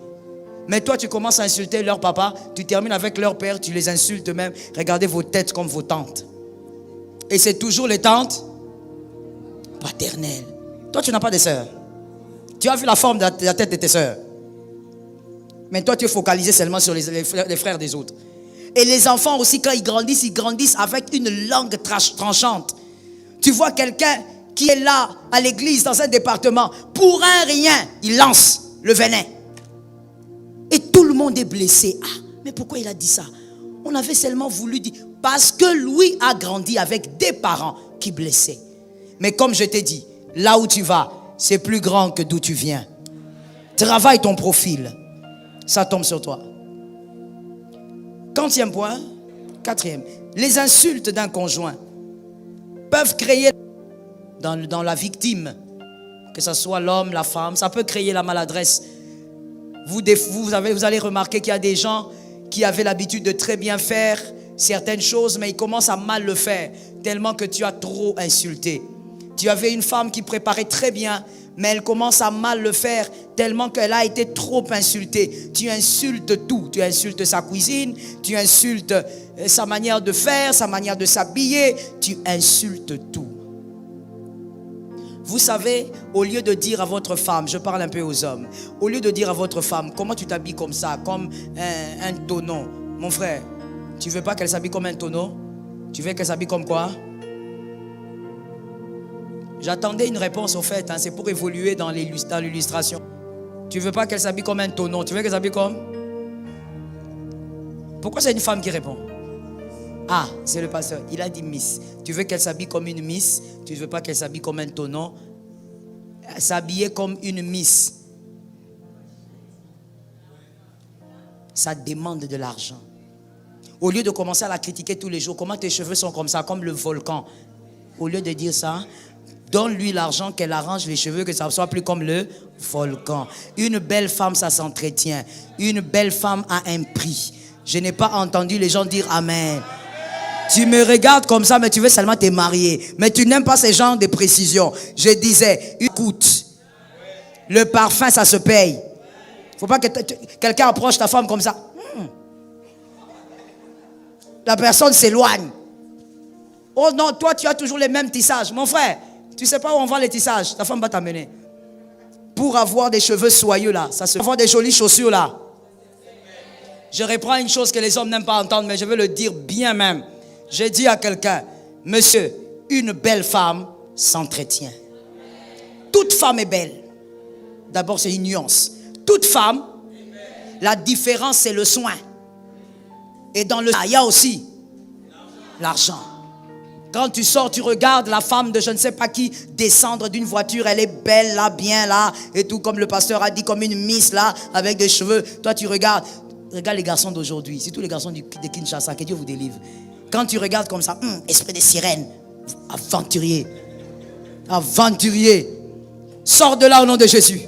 Mais toi, tu commences à insulter leur papa, tu termines avec leur père, tu les insultes même. Regardez vos têtes comme vos tantes. Et c'est toujours les tantes paternelles. Toi, tu n'as pas de sœurs. Tu as vu la forme de la tête de tes sœurs. Mais toi, tu es focalisé seulement sur les frères des autres. Et les enfants aussi, quand ils grandissent avec une langue tranchante. Tu vois quelqu'un qui est là à l'église, dans un département, pour un rien, il lance le venin. Et tout le monde est blessé. Ah, mais pourquoi il a dit ça? On avait seulement voulu dire, parce que lui a grandi avec des parents qui blessaient. Mais comme je t'ai dit, là où tu vas, c'est plus grand que d'où tu viens. Travaille ton profil. Ça tombe sur toi. Quatrième point. Les insultes d'un conjoint peuvent créer dans la victime, que ce soit l'homme, la femme, ça peut créer la maladresse. Vous allez remarquer qu'il y a des gens qui avaient l'habitude de très bien faire certaines choses, mais ils commencent à mal le faire, tellement que tu as trop insulté. Tu avais une femme qui préparait très bien, mais elle commence à mal le faire, tellement qu'elle a été trop insultée. Tu insultes tout. Tu insultes sa cuisine, tu insultes sa manière de faire, sa manière de s'habiller. Tu insultes tout. Vous savez, au lieu de dire à votre femme, je parle un peu aux hommes, au lieu de dire à votre femme, comment tu t'habilles comme ça, comme un tonneau. Mon frère, tu veux pas qu'elle s'habille comme un tonneau? Tu veux qu'elle s'habille comme quoi? J'attendais une réponse au fait, c'est pour évoluer dans l'illustration. Tu veux pas qu'elle s'habille comme un tonneau, tu veux qu'elle s'habille comme? Pourquoi c'est une femme qui répond? Ah, c'est le pasteur, il a dit Miss. Tu veux qu'elle s'habille comme une Miss, tu ne veux pas qu'elle s'habille comme un tonneau. S'habiller comme une Miss, ça demande de l'argent. Au lieu de commencer à la critiquer tous les jours, comment tes cheveux sont comme ça, comme le volcan. Au lieu de dire ça, donne-lui l'argent qu'elle arrange les cheveux, que ça ne soit plus comme le volcan. Une belle femme, ça s'entretient. Une belle femme a un prix. Je n'ai pas entendu les gens dire Amen. Tu me regardes comme ça, mais tu veux seulement te marier. Mais tu n'aimes pas ces genres de précisions. Je disais, écoute, le parfum, ça se paye. Faut pas que quelqu'un approche ta femme comme ça. La personne s'éloigne. Oh non, toi tu as toujours les mêmes tissages. Mon frère, tu sais pas où on vend les tissages. Ta femme va t'amener. Pour avoir des cheveux soyeux là, ça se avoir des jolies chaussures là. Je reprends une chose que les hommes n'aiment pas entendre, mais je veux le dire bien même. J'ai dit à quelqu'un, monsieur, une belle femme s'entretient. Toute femme est belle. D'abord, c'est une nuance. Toute femme, la différence, c'est le soin. Et dans le il y a aussi l'argent. Quand tu sors, tu regardes la femme de je ne sais pas qui descendre d'une voiture. Elle est belle là, bien là. Et tout comme le pasteur a dit, comme une miss là, avec des cheveux. Toi, tu regardes. Regarde les garçons d'aujourd'hui. C'est tous les garçons de Kinshasa. Que Dieu vous délivre. Quand tu regardes comme ça, esprit de sirène. Aventurier. Aventurier. Sors de là au nom de Jésus.